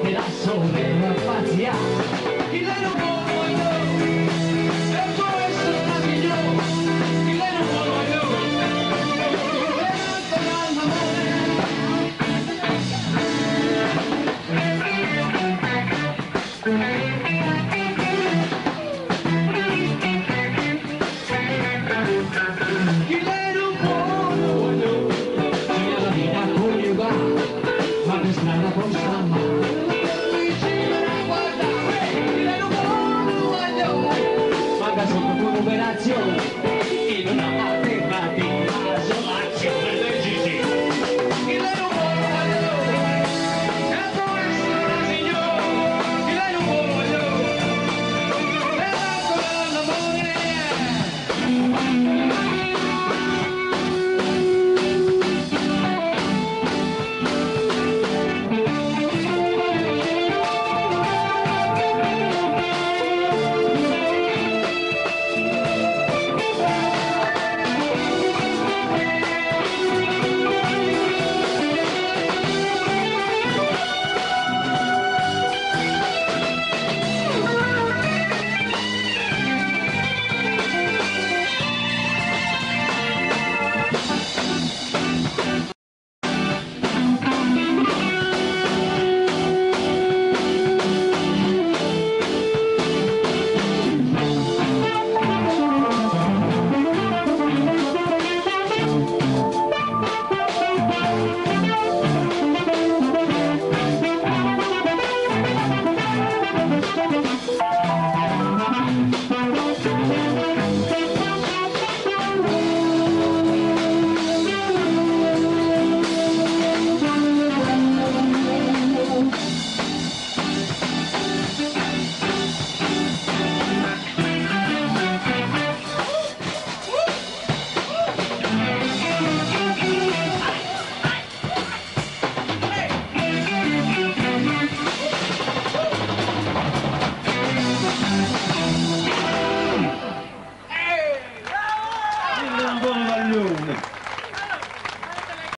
E la sola pazzia, chi lei non voglio, e può essere una migliore, chi lei non voglio, e ancora chi lei non voglio, sia la vita coniugale, ma che strada possa amare. Sotto numerazione in una matematica sommazione del GG chi lei non voglio e può essere una signora chi lei non voglio e ancora l'amore